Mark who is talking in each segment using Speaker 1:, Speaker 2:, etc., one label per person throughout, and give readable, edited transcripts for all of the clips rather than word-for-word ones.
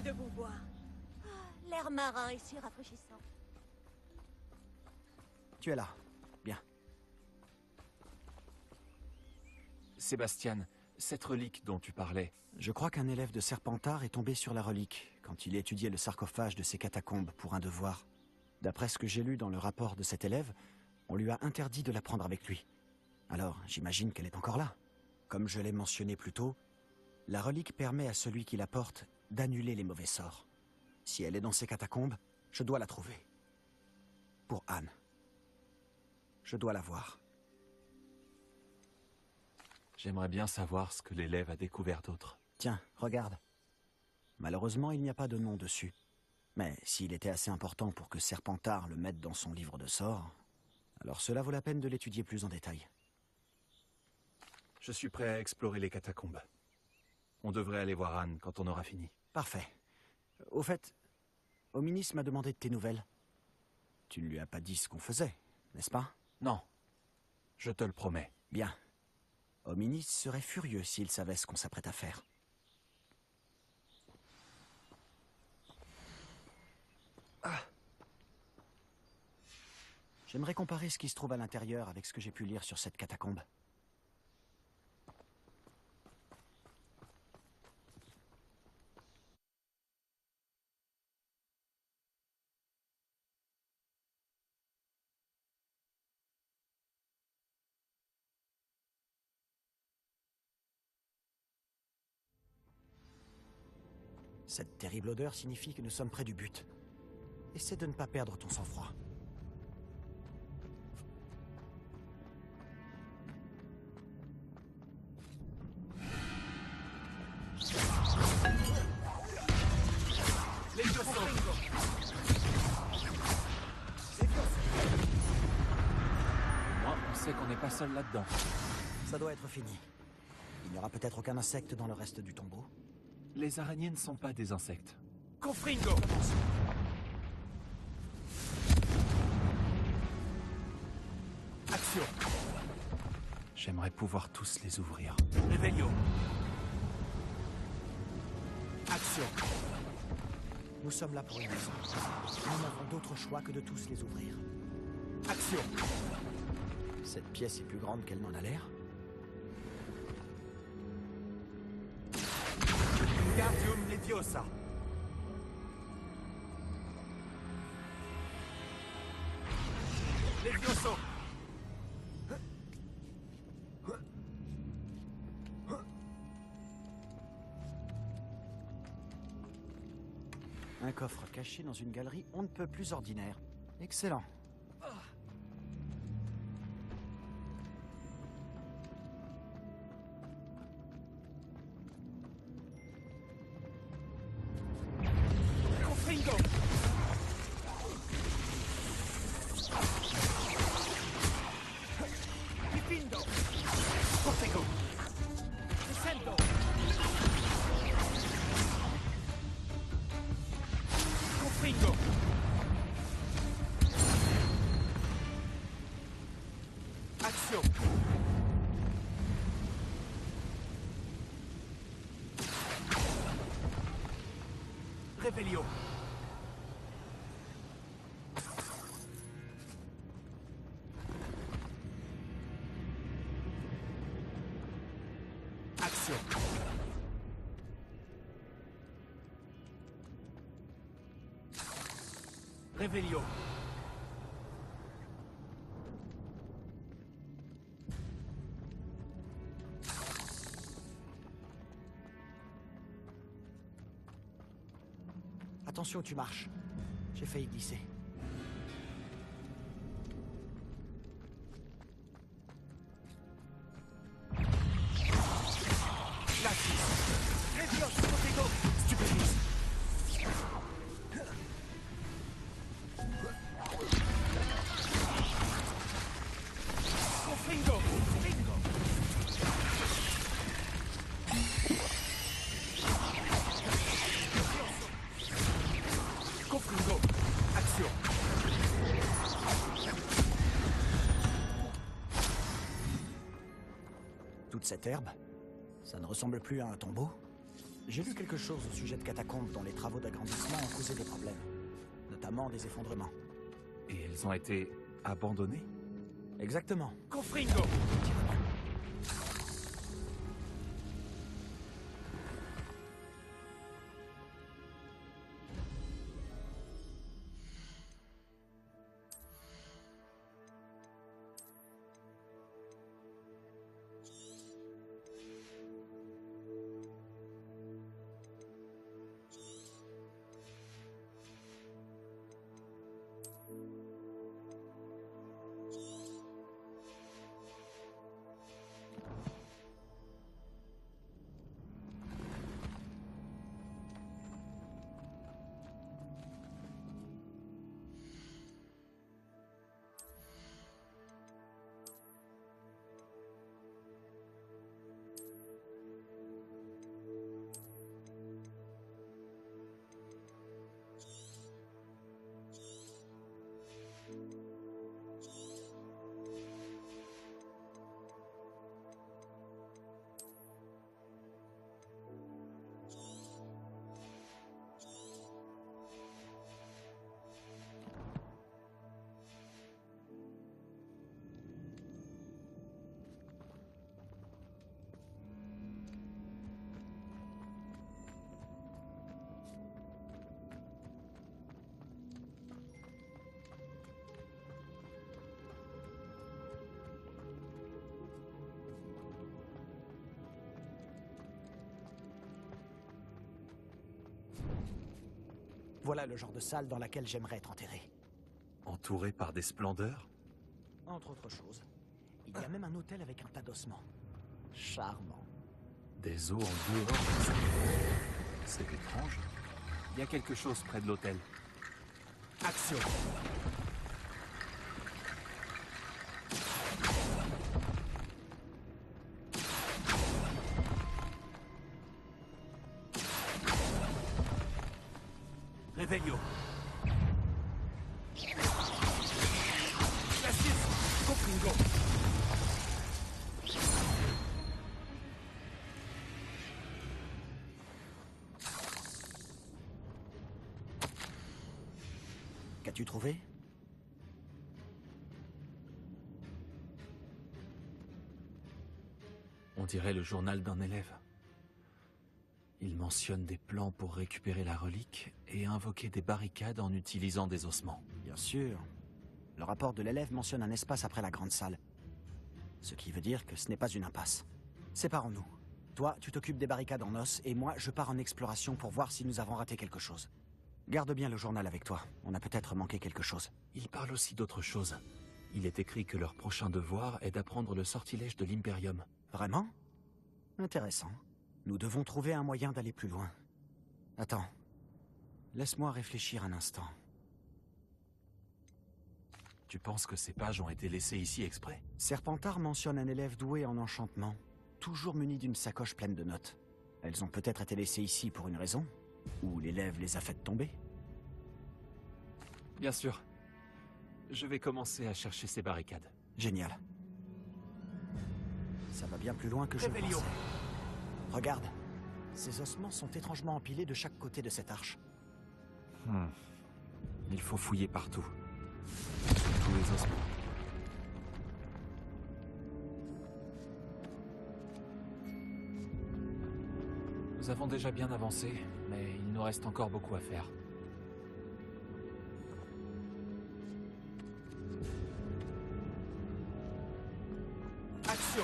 Speaker 1: ravi de vous voir.
Speaker 2: L'air marin est si rafraîchissant.
Speaker 3: Tu es là. Bien.
Speaker 4: Sébastien, cette relique dont tu parlais...
Speaker 3: Je crois qu'un élève de Serpentard est tombé sur la relique quand il étudiait le sarcophage de ces catacombes pour un devoir. D'après ce que j'ai lu dans le rapport de cet élève, on lui a interdit de la prendre avec lui. Alors, j'imagine qu'elle est encore là. Comme je l'ai mentionné plus tôt, la relique permet à celui qui la porte d'annuler les mauvais sorts. Si elle est dans ces catacombes, je dois la trouver. Pour Anne. Je dois la voir.
Speaker 4: J'aimerais bien savoir ce que l'élève a découvert d'autre.
Speaker 3: Tiens, regarde. Malheureusement, il n'y a pas de nom dessus. Mais s'il était assez important pour que Serpentard le mette dans son livre de sorts, alors cela vaut la peine de l'étudier plus en détail.
Speaker 4: Je suis prêt à explorer les catacombes. On devrait aller voir Anne quand on aura fini.
Speaker 3: Parfait. Au fait, Hominis m'a demandé de tes nouvelles. Tu ne lui as pas dit ce qu'on faisait, n'est-ce pas?
Speaker 4: Non. Je te le promets.
Speaker 3: Bien. Hominis serait furieux s'il savait ce qu'on s'apprête à faire. J'aimerais comparer ce qui se trouve à l'intérieur avec ce que j'ai pu lire sur cette catacombe. Cette terrible odeur signifie que nous sommes près du but. Essaie de ne pas perdre ton sang-froid.
Speaker 4: Moi, on sait qu'on n'est pas seul là-dedans.
Speaker 3: Ça doit être fini. Il n'y aura peut-être aucun insecte dans le reste du tombeau.
Speaker 4: Les araignées ne sont pas des insectes.
Speaker 1: Confringo! Action!
Speaker 4: J'aimerais pouvoir tous les ouvrir.
Speaker 1: Revelio! Action!
Speaker 3: Nous sommes là pour une raison. Nous n'avons d'autre choix que de tous les ouvrir.
Speaker 1: Action!
Speaker 3: Cette pièce est plus grande qu'elle n'en a l'air.
Speaker 1: Wingardium Leviosa! Levioso!
Speaker 3: Un coffre caché dans une galerie on ne peut plus ordinaire. Excellent.
Speaker 1: Confringo! Pipindo! Cortego! Descendo! Confringo! Action! Revelio! Action! Revelio!
Speaker 3: Attention où tu marches. J'ai failli glisser.
Speaker 1: Laxis! Levioso! Cortego! Stupidis! Confringo! Confringo! Confringo! Action!
Speaker 3: Toute cette herbe, ça ne ressemble plus à un tombeau. J'ai lu quelque chose au sujet de catacombes dont les travaux d'agrandissement ont causé des problèmes, notamment des effondrements.
Speaker 4: Et elles ont été abandonnées?
Speaker 3: Exactement.
Speaker 1: Confringo.
Speaker 3: Voilà le genre de salle dans laquelle j'aimerais être enterré.
Speaker 4: Entouré par des splendeurs?
Speaker 3: Entre autres choses, il y a même un hôtel avec un tas d'ossements. Charmant.
Speaker 4: Des eaux en dehors. C'est étrange. Il y a quelque chose près de l'hôtel.
Speaker 1: Action. Revelio. Glacis. Confringo.
Speaker 3: Qu'as-tu trouvé?
Speaker 4: On dirait le journal d'un élève. Il mentionne des plans pour récupérer la relique et invoquer des barricades en utilisant des ossements.
Speaker 3: Bien sûr. Le rapport de l'élève mentionne un espace après la grande salle. Ce qui veut dire que ce n'est pas une impasse. Séparons-nous. Toi, tu t'occupes des barricades en os, et moi, je pars en exploration pour voir si nous avons raté quelque chose. Garde bien le journal avec toi. On a peut-être manqué quelque chose.
Speaker 4: Il parle aussi d'autre chose. Il est écrit que leur prochain devoir est d'apprendre le sortilège de l'Imperium.
Speaker 3: Vraiment? Intéressant. Nous devons trouver un moyen d'aller plus loin. Attends. Laisse-moi réfléchir un instant.
Speaker 4: Tu penses que ces pages ont été laissées ici exprès?
Speaker 3: Serpentard mentionne un élève doué en enchantement, toujours muni d'une sacoche pleine de notes. Elles ont peut-être été laissées ici pour une raison? Ou l'élève les a faites tomber?
Speaker 4: Bien sûr. Je vais commencer à chercher ces barricades.
Speaker 3: Génial. Ça va bien plus loin que je le
Speaker 1: Revelio.
Speaker 3: pensais. Regarde. Ces ossements sont étrangement empilés de chaque côté de cette arche.
Speaker 4: Il faut fouiller partout. Tous les ossements. Nous avons déjà bien avancé, mais il nous reste encore beaucoup à faire.
Speaker 1: Action.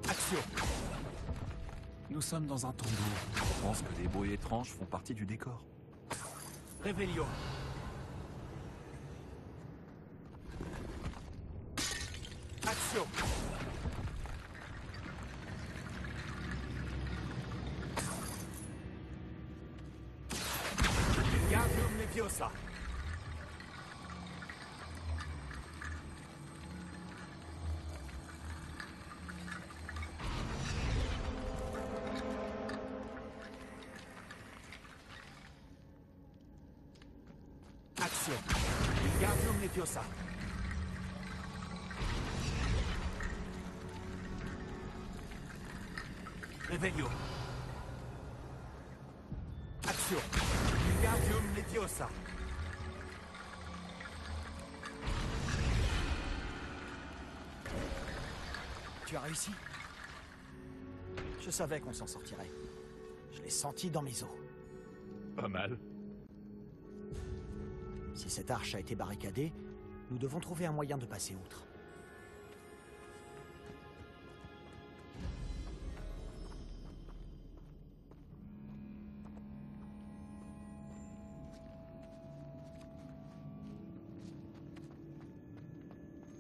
Speaker 1: Action.
Speaker 4: Nous sommes dans un tombeau. Je pense que des bruits étranges font partie du décor.
Speaker 1: Revelio. Action. Leviosa. Action. Wingardium Leviosa. Revelio. Action. Wingardium Leviosa.
Speaker 3: Tu as réussi? Je savais qu'on s'en sortirait. Je l'ai senti dans mes os.
Speaker 4: Pas mal.
Speaker 3: Si cette arche a été barricadée, nous devons trouver un moyen de passer outre.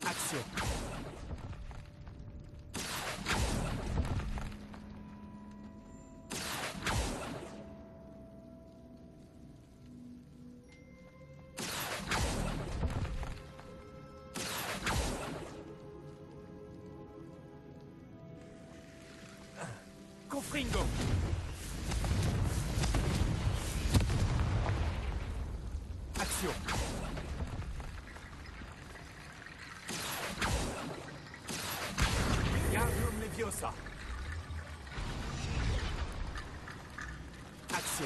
Speaker 1: Action. Confringo. Action. Wingardium Leviosa. Action.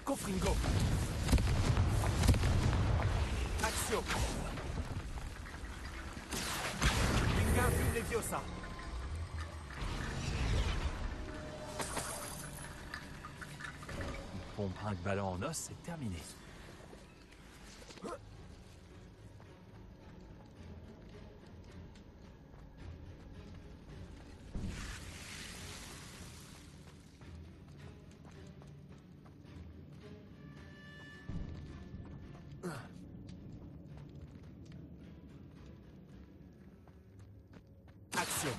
Speaker 1: Confringo. Action. Wingardium Leviosa.
Speaker 4: Pompe un ballon en os, c'est terminé.
Speaker 1: Action.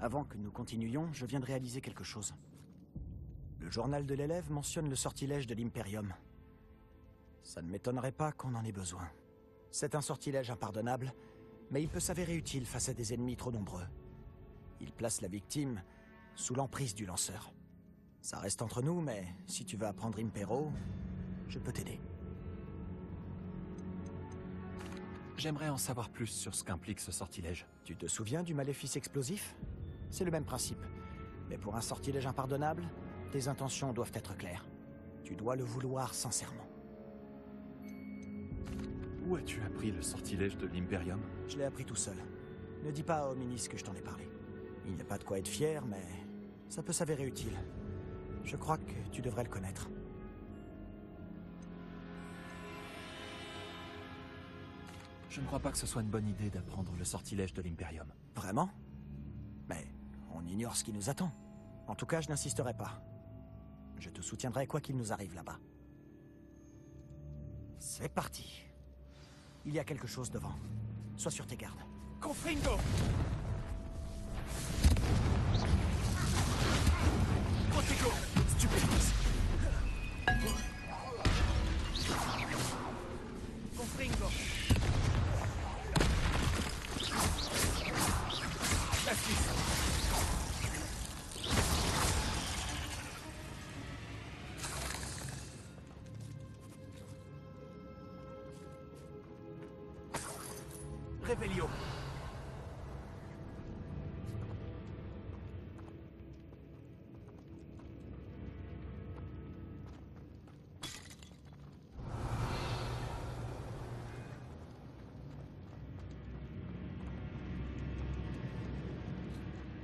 Speaker 3: Avant que nous continuions, je viens de réaliser quelque chose. Le journal de l'élève mentionne le sortilège de l'Imperium. Ça ne m'étonnerait pas qu'on en ait besoin. C'est un sortilège impardonnable, mais il peut s'avérer utile face à des ennemis trop nombreux. Il place la victime sous l'emprise du lanceur. Ça reste entre nous, mais si tu veux apprendre Impero, je peux t'aider.
Speaker 4: J'aimerais en savoir plus sur ce qu'implique ce sortilège.
Speaker 3: Tu te souviens du maléfice explosif? C'est le même principe. Mais pour un sortilège impardonnable, tes intentions doivent être claires. Tu dois le vouloir sincèrement.
Speaker 4: Où as-tu appris le sortilège de l'Imperium?
Speaker 3: Je l'ai appris tout seul. Ne dis pas à Hominis que je t'en ai parlé. Il n'y a pas de quoi être fier, mais ça peut s'avérer utile. Je crois que tu devrais le connaître.
Speaker 4: Je ne crois pas que ce soit une bonne idée d'apprendre le sortilège de l'Imperium.
Speaker 3: Vraiment? Mais on ignore ce qui nous attend. En tout cas, je n'insisterai pas. Je te soutiendrai quoi qu'il nous arrive là-bas. C'est parti. Il y a quelque chose devant. Sois sur tes gardes.
Speaker 1: Confringo. Protego. Stupéfice. Confringo. Justice. Revelio.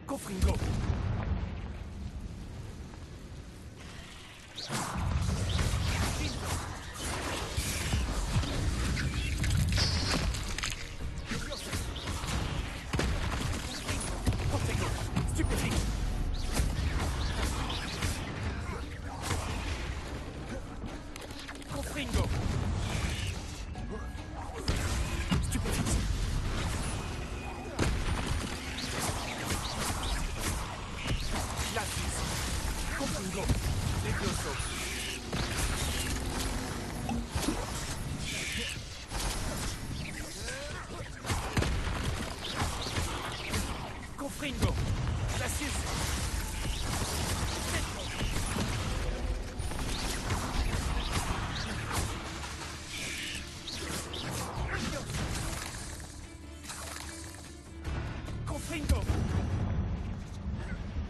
Speaker 1: Confringo. Confringo. Glacius. Confringo.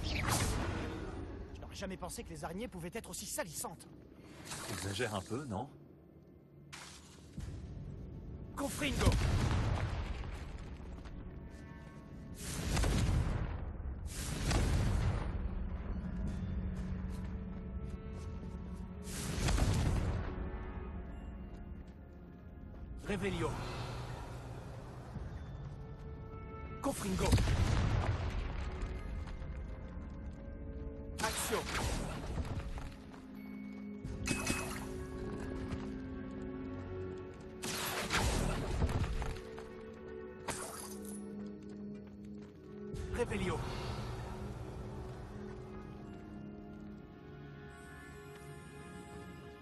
Speaker 3: Je n'aurais jamais pensé que les araignées pouvaient être aussi salissantes.
Speaker 4: Exagère un peu, non?
Speaker 1: Confringo. Revelio. Confringo. Axio. Revelio.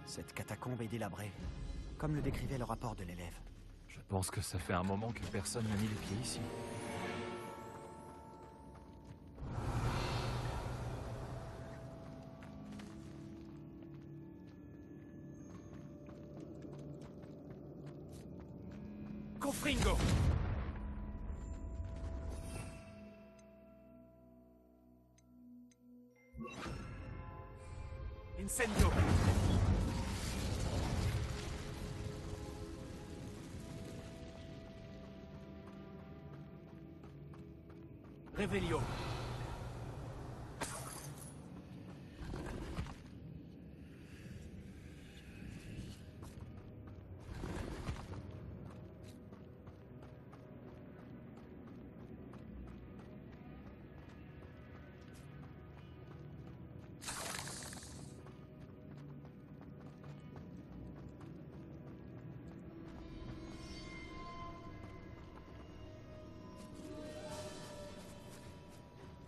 Speaker 3: Cette catacombe est délabrée, comme le décrivait le rapport de l'élève.
Speaker 4: Je pense que ça fait un moment que personne n'a mis les pieds ici.
Speaker 1: Confringo. Incendio. Revelio.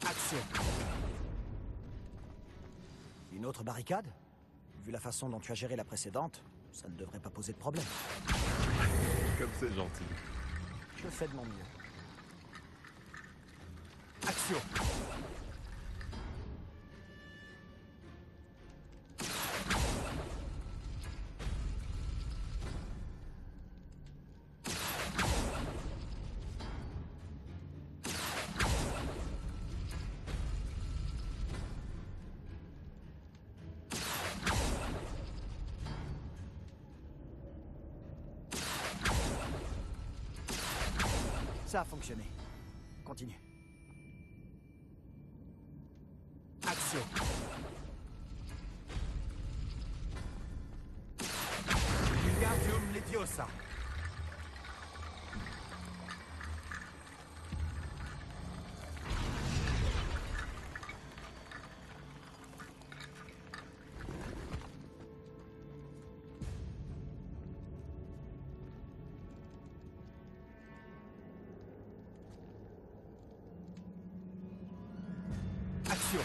Speaker 3: Action. Une autre barricade? Vu la façon dont tu as géré la précédente, ça ne devrait pas poser de problème.
Speaker 4: Comme c'est gentil.
Speaker 3: Je fais de mon mieux.
Speaker 1: Axio.
Speaker 3: Ça a fonctionné. Continue.
Speaker 1: Axio. Wingardium Leviosa. Axio.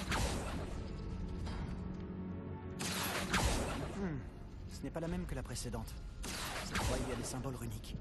Speaker 3: Ce n'est pas la même que la précédente. Cette fois, il y a des symboles runiques.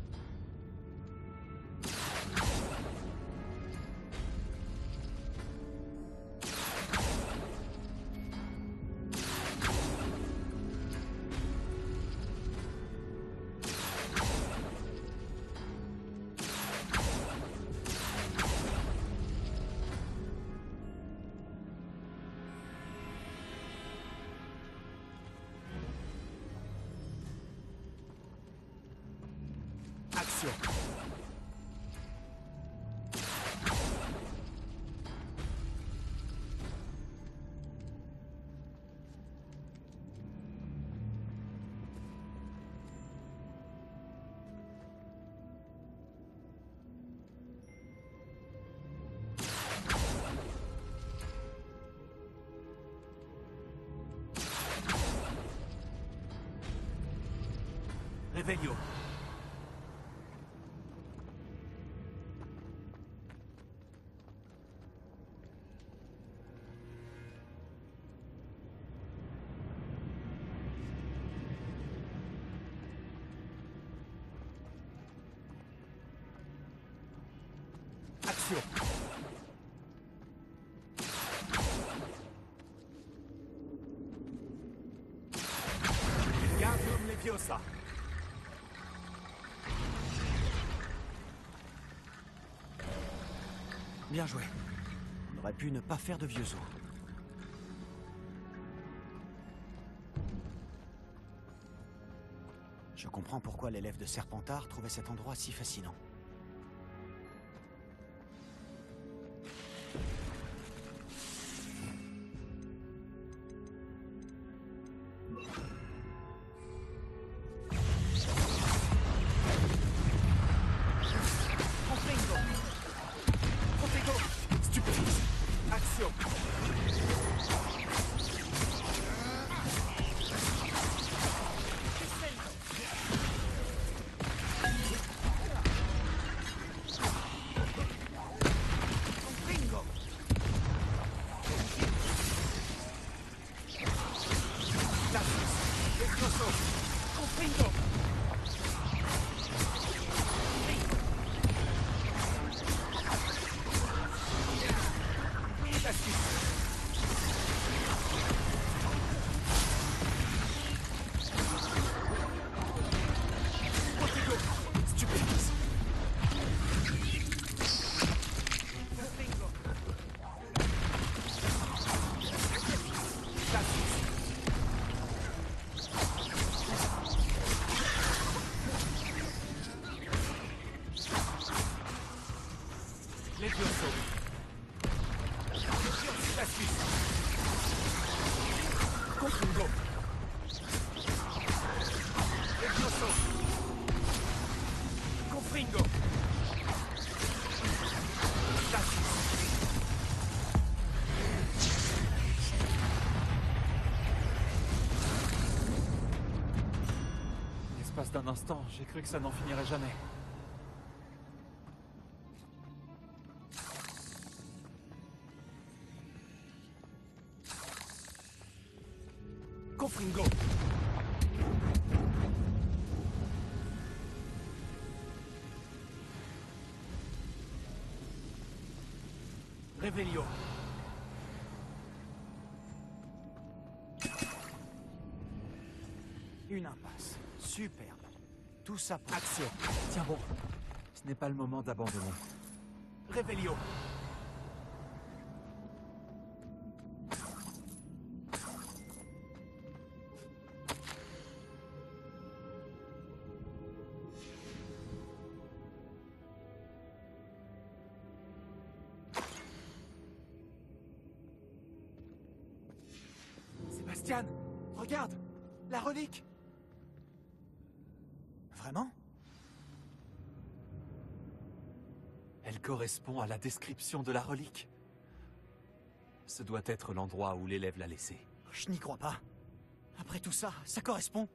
Speaker 1: Axio. Revelio. Axio. Leviosa.
Speaker 3: Bien joué. On aurait pu ne pas faire de vieux os. Je comprends pourquoi l'élève de Serpentard trouvait cet endroit si fascinant.
Speaker 1: Confringo. Protego. Stupefix. Action. Confringo. Lapsus. Levioso. Confringo. Protego. Stupefix. Confringo. Lapsus. Levioso. Lapsus. Confringo. Levioso. Confringo. Lapsus.
Speaker 4: L'espace d'un instant, j'ai cru que ça n'en finirait jamais.
Speaker 1: Confringo. Revelio.
Speaker 3: Une impasse. Superbe. Tout ça pour...
Speaker 1: Action.
Speaker 4: Tiens bon, ce n'est pas le moment d'abandonner.
Speaker 1: Revelio. Sébastien, regarde, la relique.
Speaker 3: Vraiment?
Speaker 4: Elle correspond à la description de la relique. Ce doit être l'endroit où l'élève l'a laissée.
Speaker 3: Je n'y crois pas. Après tout ça, ça correspond.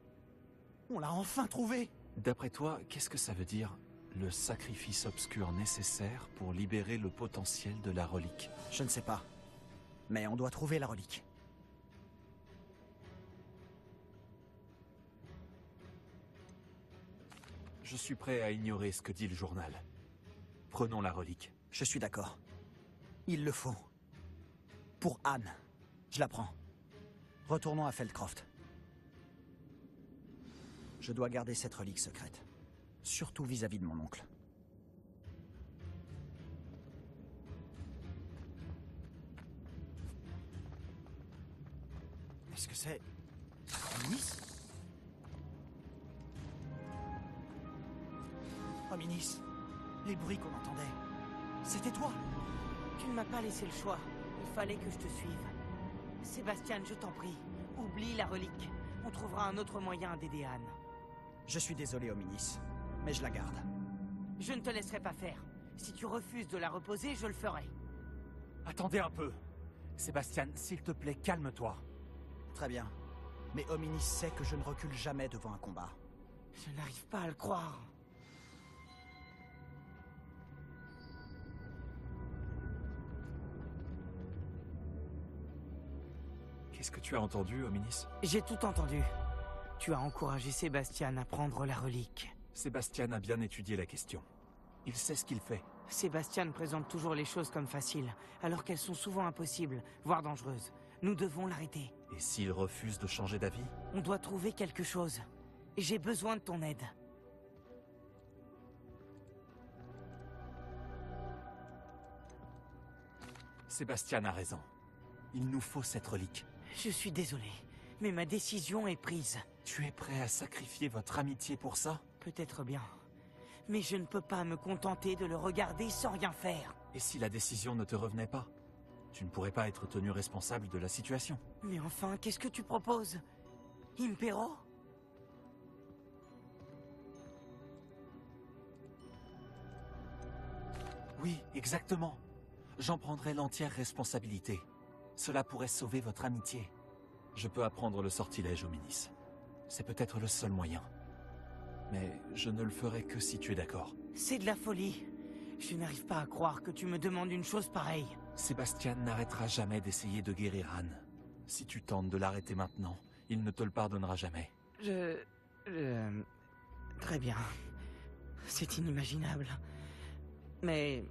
Speaker 3: On l'a enfin trouvé.
Speaker 4: D'après toi, qu'est-ce que ça veut dire, le sacrifice obscur nécessaire pour libérer le potentiel de la relique?
Speaker 3: Je ne sais pas. Mais on doit trouver la relique.
Speaker 4: Je suis prêt à ignorer ce que dit le journal. Prenons la relique.
Speaker 3: Je suis d'accord. Il le faut. Pour Anne. Je la prends. Retournons à Feldcroft. Je dois garder cette relique secrète. Surtout vis-à-vis de mon oncle. Est-ce que c'est... Nice? Oh, Minis, les bruits qu'on entendait, c'était toi.
Speaker 5: Tu ne m'as pas laissé le choix. Il fallait que je te suive. Sébastien, je t'en prie, oublie la relique. On trouvera un autre moyen d'aider Anne.
Speaker 3: Je suis désolé, Hominis, mais je la garde.
Speaker 5: Je ne te laisserai pas faire. Si tu refuses de la reposer, je le ferai.
Speaker 1: Attendez un peu. Sébastien, s'il te plaît, calme-toi.
Speaker 3: Très bien. Mais Hominis sait que je ne recule jamais devant un combat.
Speaker 5: Je n'arrive pas à le croire.
Speaker 4: Qu'est-ce que tu as entendu, Hominis?
Speaker 5: J'ai tout entendu. Tu as encouragé Sébastien à prendre la relique.
Speaker 4: Sébastien a bien étudié la question. Il sait ce qu'il fait.
Speaker 5: Sébastien présente toujours les choses comme faciles, alors qu'elles sont souvent impossibles, voire dangereuses. Nous devons l'arrêter.
Speaker 4: Et s'il refuse de changer d'avis?
Speaker 5: On doit trouver quelque chose. J'ai besoin de ton aide.
Speaker 4: Sébastien a raison. Il nous faut cette relique.
Speaker 5: Je suis désolé, mais ma décision est prise.
Speaker 4: Tu es prêt à sacrifier votre amitié pour ça?
Speaker 5: Peut-être bien. Mais je ne peux pas me contenter de le regarder sans rien faire.
Speaker 4: Et si la décision ne te revenait pas? Tu ne pourrais pas être tenu responsable de la situation.
Speaker 5: Mais enfin, qu'est-ce que tu proposes? Impero?
Speaker 4: Oui, exactement. J'en prendrai l'entière responsabilité. Cela pourrait sauver votre amitié. Je peux apprendre le sortilège au Minis. C'est peut-être le seul moyen. Mais je ne le ferai que si tu es d'accord.
Speaker 5: C'est de la folie. Je n'arrive pas à croire que tu me demandes une chose pareille.
Speaker 4: Sébastien n'arrêtera jamais d'essayer de guérir Anne. Si tu tentes de l'arrêter maintenant, il ne te le pardonnera jamais.
Speaker 5: Très bien. C'est inimaginable. Mais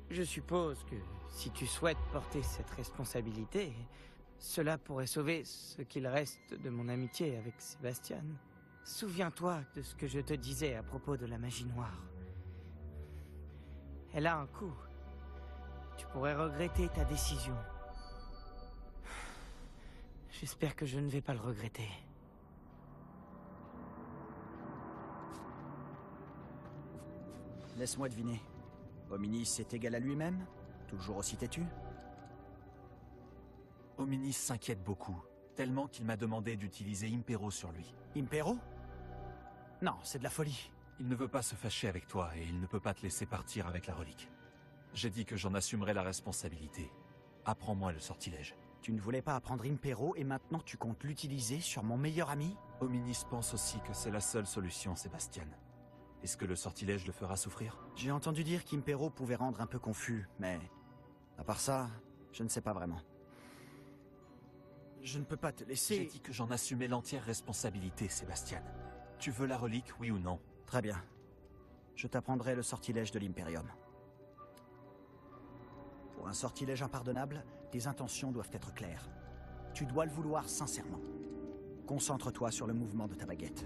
Speaker 5: je suppose que si tu souhaites porter cette responsabilité, cela pourrait sauver ce qu'il reste de mon amitié avec Sébastien. Souviens-toi de ce que je te disais à propos de la magie noire. Elle a un coût. Tu pourrais regretter ta décision. J'espère que je ne vais pas le regretter.
Speaker 3: Laisse-moi deviner. Hominis est égal à lui-même? Toujours aussi têtu?
Speaker 4: Hominis s'inquiète beaucoup, tellement qu'il m'a demandé d'utiliser Impero sur lui.
Speaker 3: Impero? Non, c'est de la folie.
Speaker 4: Il ne veut pas se fâcher avec toi et il ne peut pas te laisser partir avec la relique. J'ai dit que j'en assumerais la responsabilité. Apprends-moi le sortilège.
Speaker 3: Tu ne voulais pas apprendre Impero et maintenant tu comptes l'utiliser sur mon meilleur ami?
Speaker 4: Hominis pense aussi que c'est la seule solution, Sébastien. Est-ce que le sortilège le fera souffrir?
Speaker 3: J'ai entendu dire qu'Impero pouvait rendre un peu confus, mais... à part ça, je ne sais pas vraiment. Je ne peux pas te laisser...
Speaker 4: J'ai dit que j'en assumais l'entière responsabilité, Sébastien. Tu veux la relique, oui ou non?
Speaker 3: Très bien. Je t'apprendrai le sortilège de l'Imperium. Pour un sortilège impardonnable, tes intentions doivent être claires. Tu dois le vouloir sincèrement. Concentre-toi sur le mouvement de ta baguette.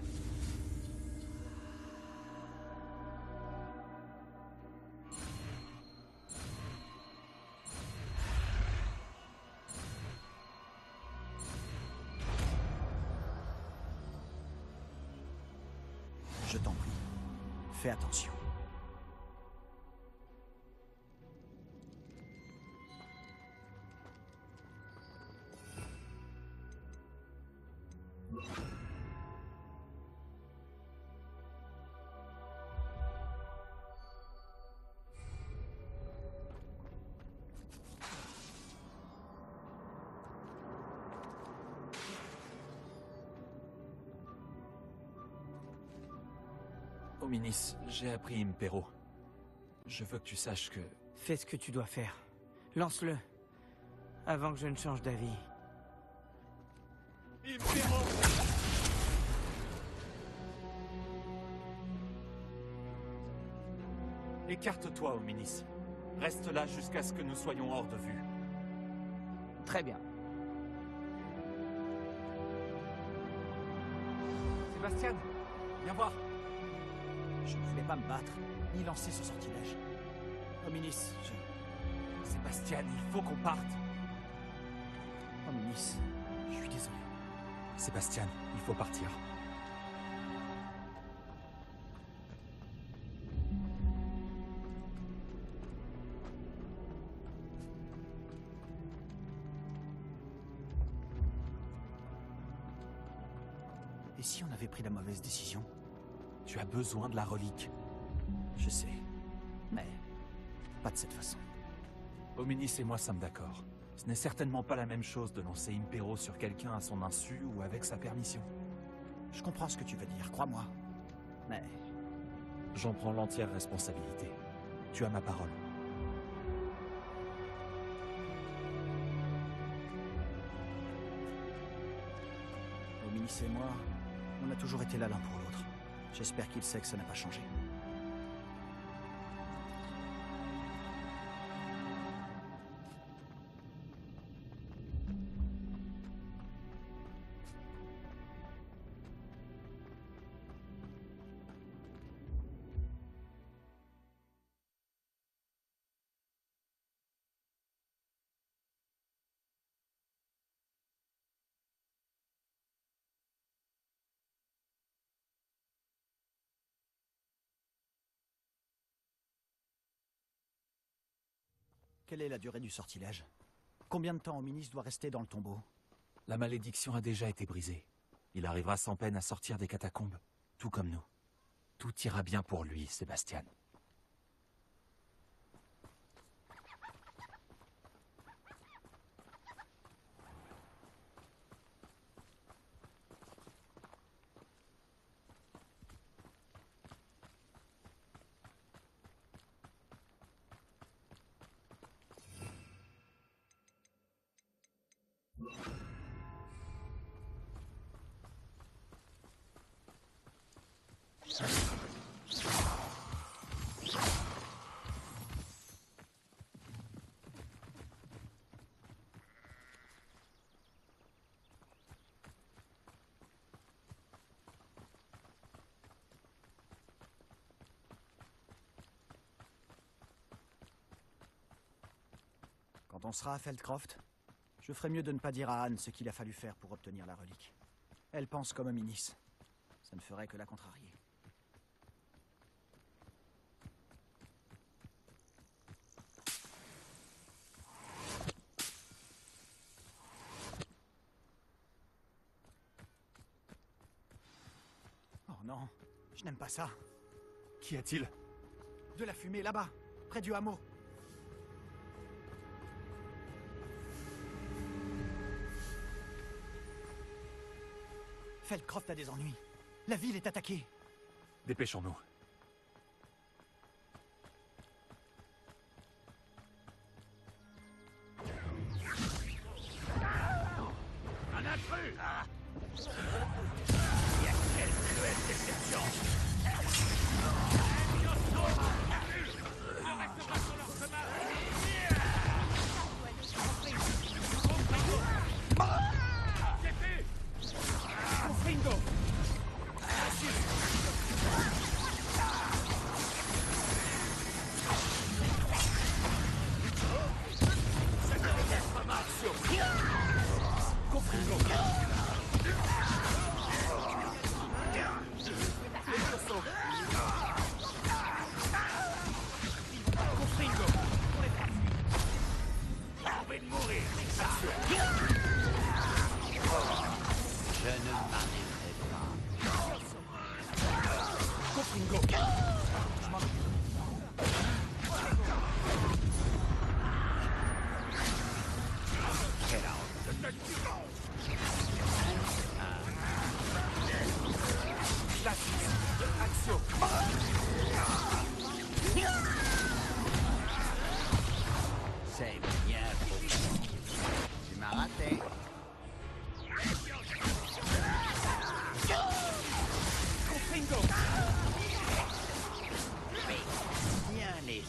Speaker 3: Je t'en prie, fais attention.
Speaker 4: Hominis, j'ai appris Impero. Je veux que tu saches que...
Speaker 5: Fais ce que tu dois faire. Lance-le. Avant que je ne change d'avis.
Speaker 4: Impero! Écarte-toi, Hominis. Reste là jusqu'à ce que nous soyons hors de vue.
Speaker 5: Très bien.
Speaker 4: Sébastien, viens voir.
Speaker 3: Je ne voulais pas me battre, ni lancer ce sortilège. Hominis,
Speaker 4: Sébastien, il faut qu'on parte.
Speaker 3: Hominis, je suis désolé.
Speaker 4: Sébastien, il faut partir.
Speaker 3: Et si on avait pris la mauvaise décision?
Speaker 4: Tu as besoin de la relique.
Speaker 3: Je sais, mais pas de cette façon.
Speaker 4: Hominis et moi sommes d'accord. Ce n'est certainement pas la même chose de lancer Impero sur quelqu'un à son insu ou avec sa permission.
Speaker 3: Je comprends ce que tu veux dire, crois-moi. Mais
Speaker 4: J'en prends l'entière responsabilité. Tu as ma parole.
Speaker 3: Hominis et moi, on a toujours été là l'un pour l'autre. J'espère qu'il sait que ça n'a pas changé. Quelle est la durée du sortilège? Combien de temps Ominis doit rester dans le tombeau?
Speaker 4: La malédiction a déjà été brisée. Il arrivera sans peine à sortir des catacombes, tout comme nous. Tout ira bien pour lui, Sébastien.
Speaker 3: Quand on sera à Feldcroft, je ferai mieux de ne pas dire à Anne ce qu'il a fallu faire pour obtenir la relique. Elle pense comme Ominis. Ça ne ferait que la contrarier. Oh non, je n'aime pas ça.
Speaker 4: Qu'y a-t-il?
Speaker 3: De la fumée là-bas, près du hameau. Feldcroft a des ennuis. La ville est attaquée.
Speaker 4: Dépêchons-nous.
Speaker 1: Un intrus! Il y a quelle cruelle déception! Ne reste pas sur leur chemin! C'est fait! Confringo!
Speaker 6: C'est bien trop. Tu m'as raté. Bien les...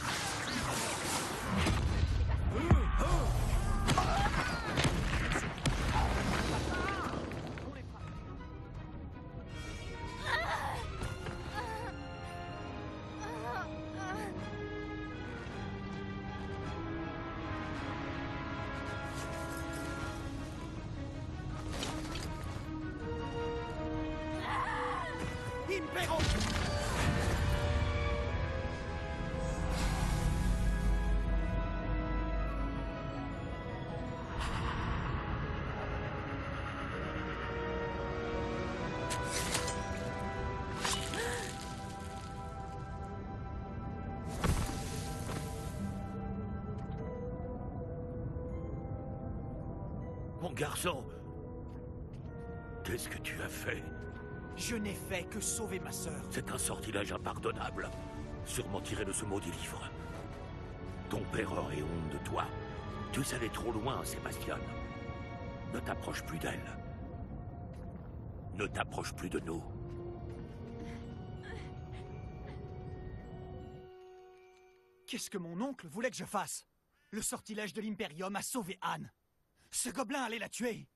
Speaker 3: Impero!
Speaker 7: Mon garçon, qu'est-ce que tu as fait?
Speaker 3: Je n'ai fait que sauver ma sœur.
Speaker 7: C'est un sortilège impardonnable, sûrement tiré de ce maudit livre. Ton père aurait honte de toi. Tu es allé trop loin, Sébastien. Ne t'approche plus d'elle. Ne t'approche plus de nous.
Speaker 3: Qu'est-ce que mon oncle voulait que je fasse? Le sortilège de l'Imperium a sauvé Anne. Ce gobelin allait la tuer.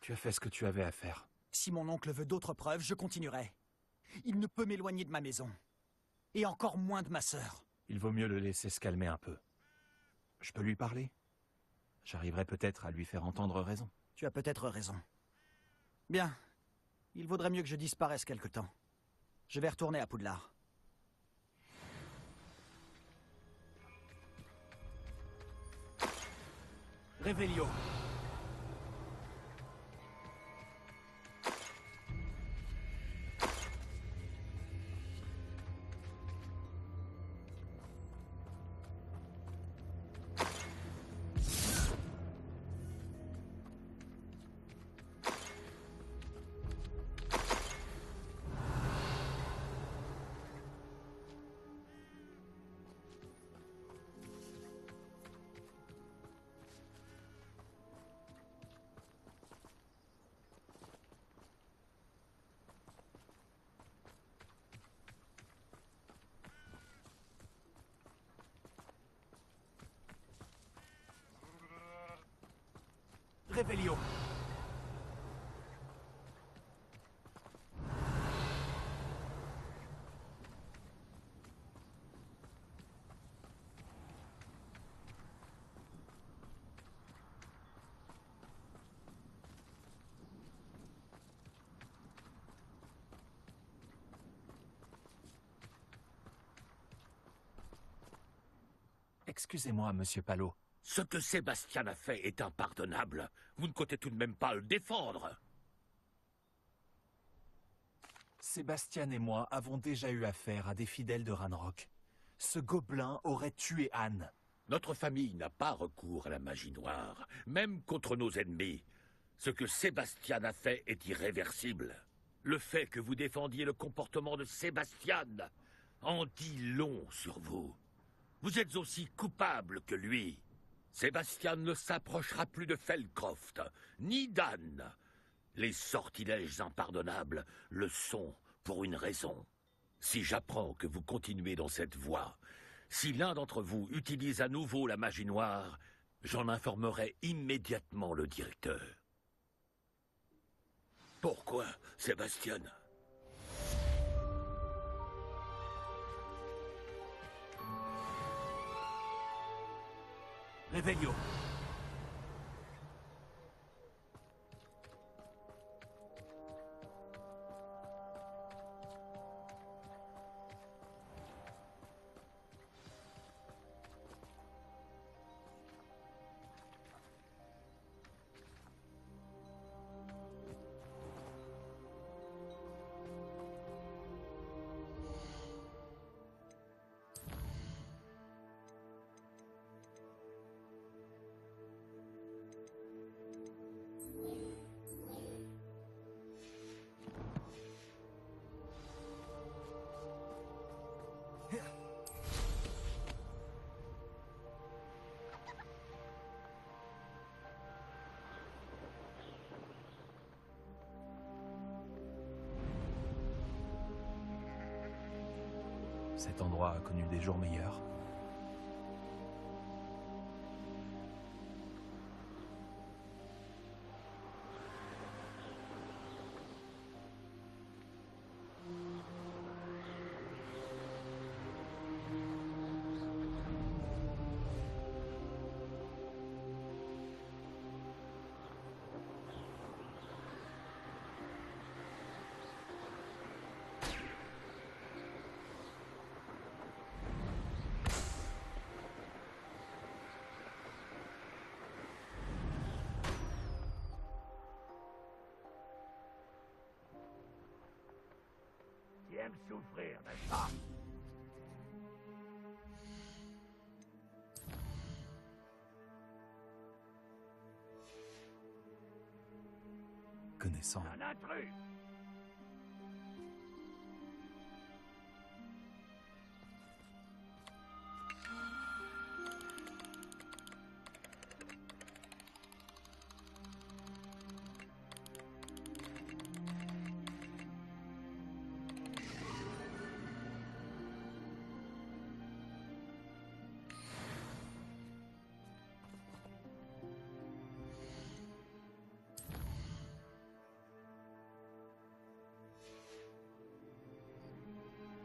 Speaker 4: Tu as fait ce que tu avais à faire.
Speaker 3: Si mon oncle veut d'autres preuves, je continuerai. Il ne peut m'éloigner de ma maison. Et encore moins de ma sœur.
Speaker 4: Il vaut mieux le laisser se calmer un peu. Je peux lui parler? J'arriverai peut-être à lui faire entendre raison.
Speaker 3: Tu as peut-être raison. Bien. Il vaudrait mieux que je disparaisse quelque temps. Je vais retourner à Poudlard.
Speaker 1: Revelio. Revelio. Excusez-moi, Monsieur Palot.
Speaker 7: Ce que Sébastien a fait est impardonnable. Vous ne comptez tout de même pas le défendre.
Speaker 4: Sébastien et moi avons déjà eu affaire à des fidèles de Ranrock. Ce gobelin aurait tué Anne.
Speaker 7: Notre famille n'a pas recours à la magie noire, même contre nos ennemis. Ce que Sébastien a fait est irréversible. Le fait que vous défendiez le comportement de Sébastien en dit long sur vous. Vous êtes aussi coupable que lui. Sébastien ne s'approchera plus de Feldcroft, ni d'Anne. Les sortilèges impardonnables le sont pour une raison. Si j'apprends que vous continuez dans cette voie, si l'un d'entre vous utilise à nouveau la magie noire, j'en informerai immédiatement le directeur. Pourquoi, Sébastien ?
Speaker 1: Revelio.
Speaker 4: Cet endroit a connu des jours meilleurs.
Speaker 7: Tu aimes souffrir, n'est-ce pas ?
Speaker 4: Connaissant.
Speaker 7: Un intrus !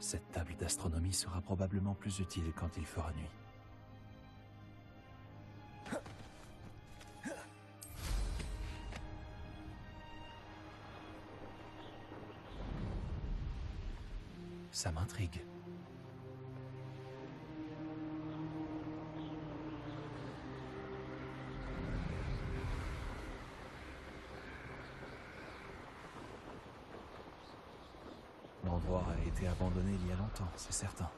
Speaker 4: Cette table d'astronomie sera probablement plus utile quand il fera nuit. Ça m'intrigue. L'endroit a été abandonné il y a longtemps, c'est certain.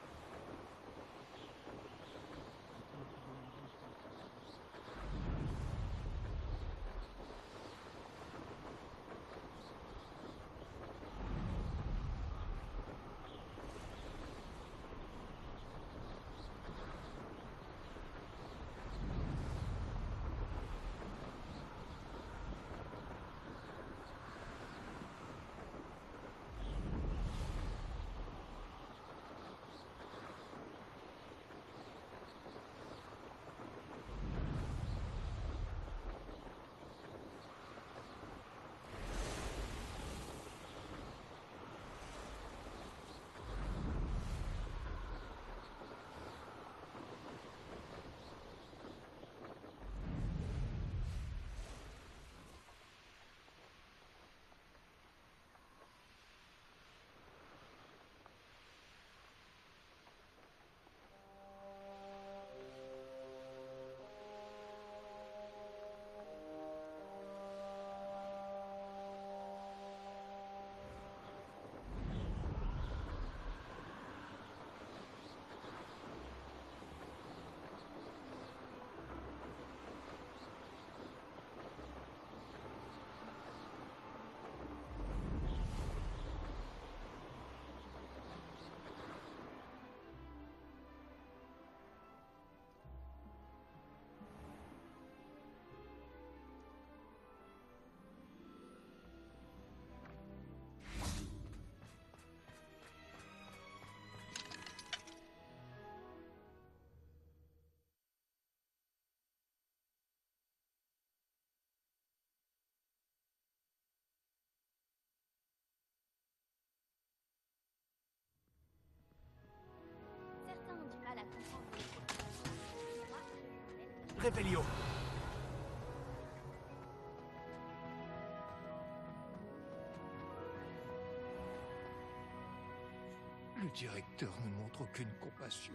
Speaker 2: Certains ont du mal à comprendre les propos. Moi,
Speaker 1: Revelio.
Speaker 8: Le directeur ne montre aucune compassion.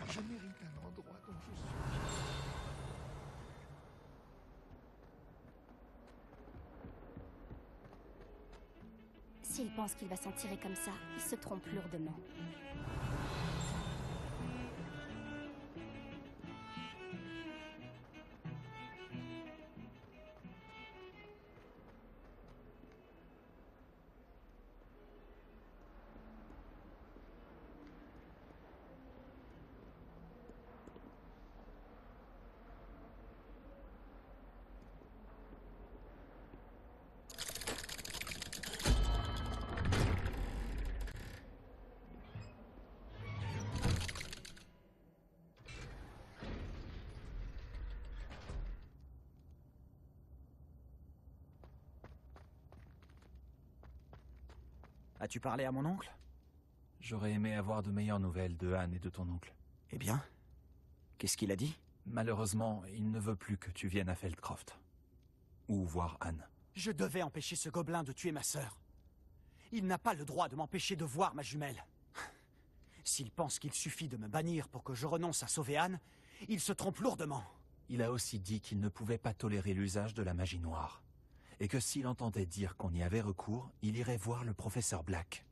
Speaker 8: Je mérite un endroit dont je suis.
Speaker 9: S'il pense qu'il va s'en tirer comme ça, il se trompe lourdement.
Speaker 3: As-tu parlé à mon oncle?
Speaker 4: J'aurais aimé avoir de meilleures nouvelles de Anne et de ton oncle.
Speaker 3: Eh bien, qu'est-ce qu'il a dit?
Speaker 4: Malheureusement, il ne veut plus que tu viennes à Feldcroft. Ou voir Anne.
Speaker 3: Je devais empêcher ce gobelin de tuer ma sœur. Il n'a pas le droit de m'empêcher de voir ma jumelle. S'il pense qu'il suffit de me bannir pour que je renonce à sauver Anne, il se trompe lourdement.
Speaker 4: Il a aussi dit qu'il ne pouvait pas tolérer l'usage de la magie noire. Et que s'il entendait dire qu'on y avait recours, il irait voir le professeur Black.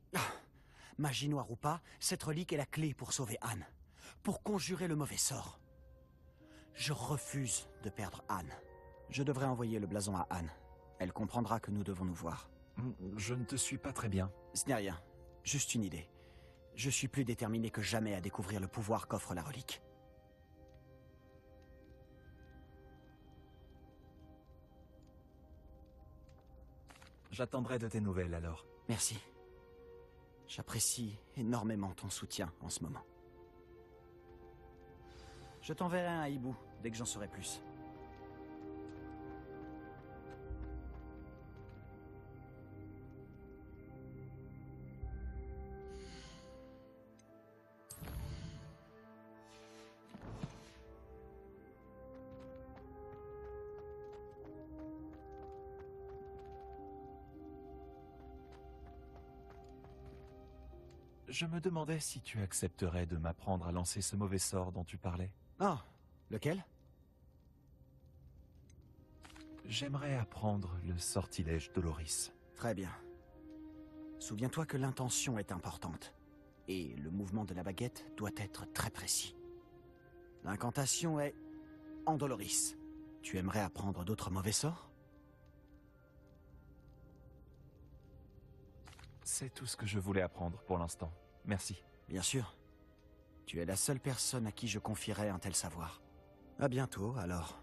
Speaker 3: Magie noire ou pas, cette relique est la clé pour sauver Anne. Pour conjurer le mauvais sort. Je refuse de perdre Anne. Je devrais envoyer le blason à Anne. Elle comprendra que nous devons nous voir.
Speaker 4: Je ne te suis pas très bien.
Speaker 3: Ce n'est rien. Juste une idée. Je suis plus déterminé que jamais à découvrir le pouvoir qu'offre la relique.
Speaker 4: J'attendrai de tes nouvelles alors.
Speaker 3: Merci. J'apprécie énormément ton soutien en ce moment. Je t'enverrai un hibou dès que j'en saurai plus.
Speaker 4: Je me demandais si tu accepterais de m'apprendre à lancer ce mauvais sort dont tu parlais.
Speaker 3: Ah, lequel?
Speaker 4: J'aimerais apprendre le sortilège Doloris.
Speaker 3: Très bien. Souviens-toi que l'intention est importante. Et le mouvement de la baguette doit être très précis. L'incantation est Andoloris. Tu aimerais apprendre d'autres mauvais sorts?
Speaker 10: C'est tout ce que je voulais apprendre pour l'instant. Merci.
Speaker 3: Bien sûr. Tu es la seule personne à qui je confierais un tel savoir. À bientôt, alors.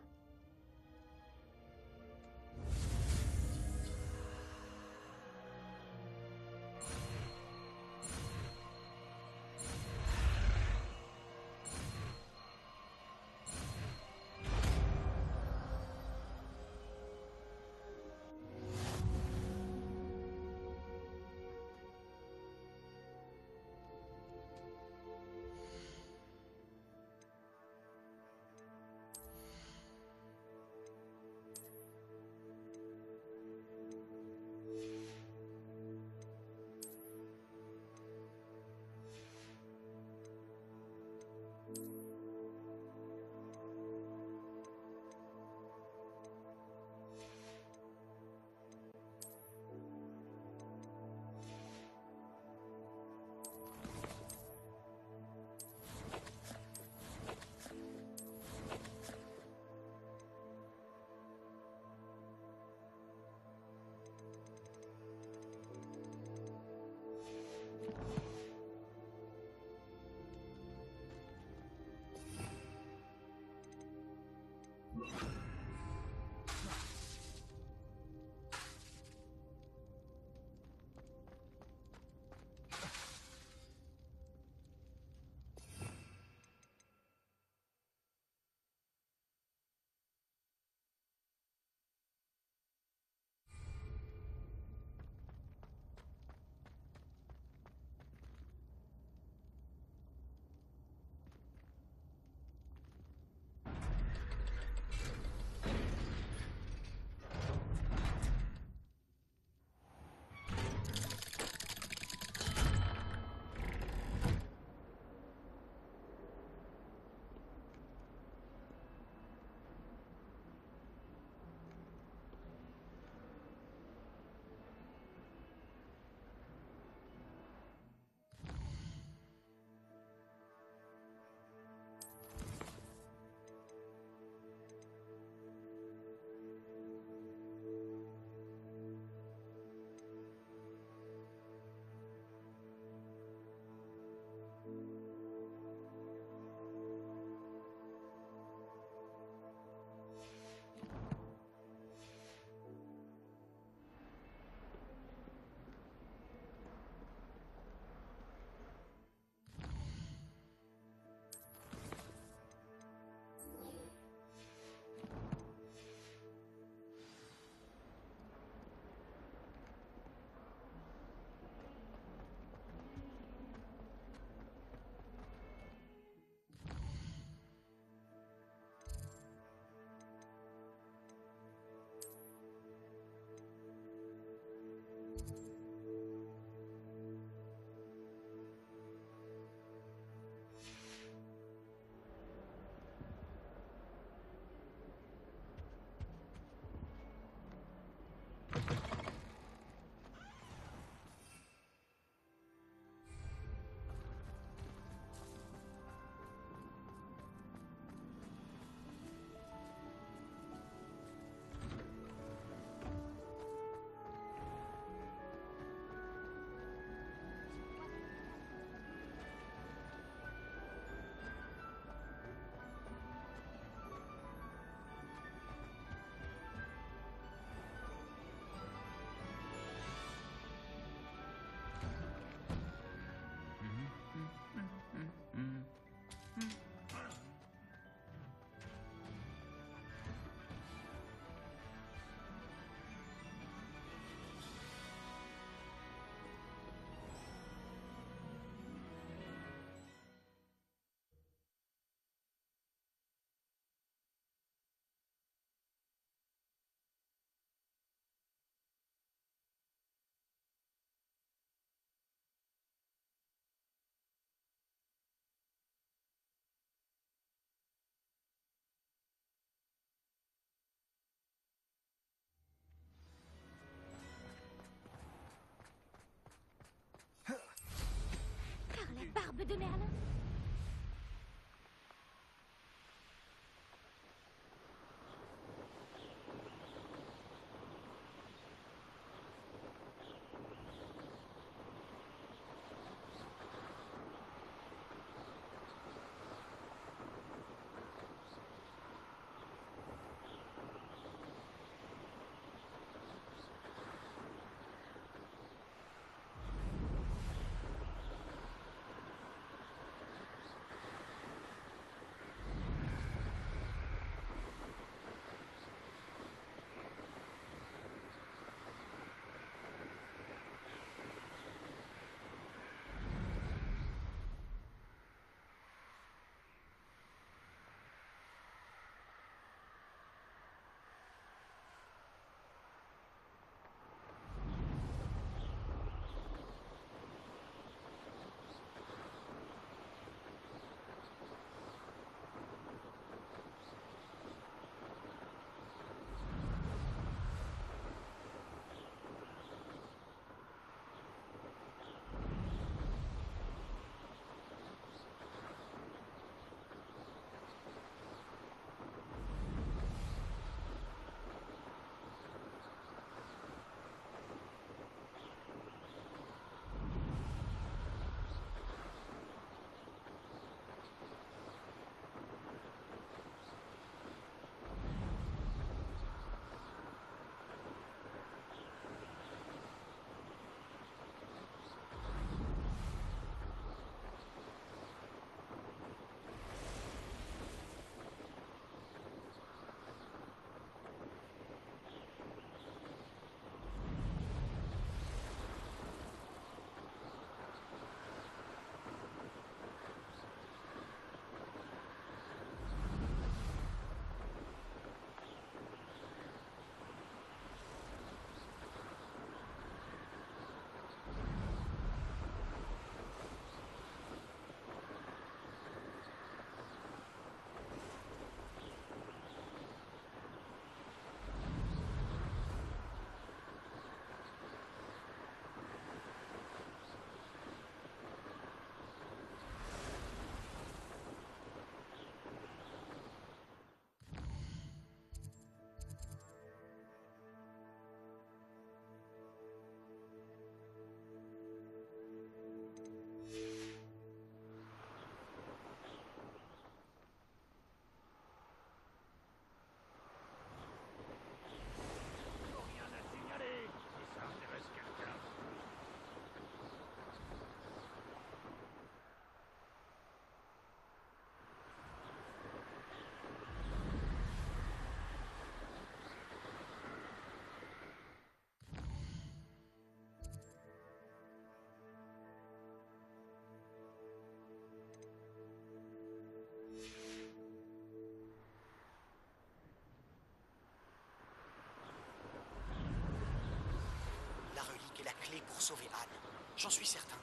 Speaker 3: sauver Anne. J'en suis certain.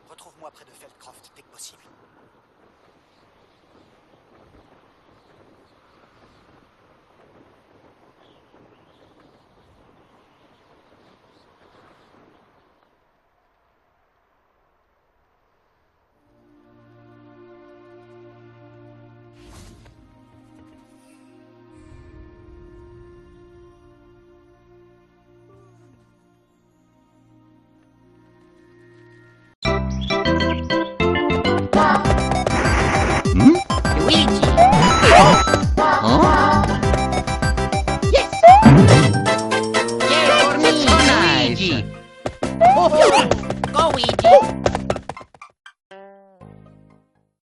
Speaker 3: Retrouve-moi près de Feldcroft dès que possible.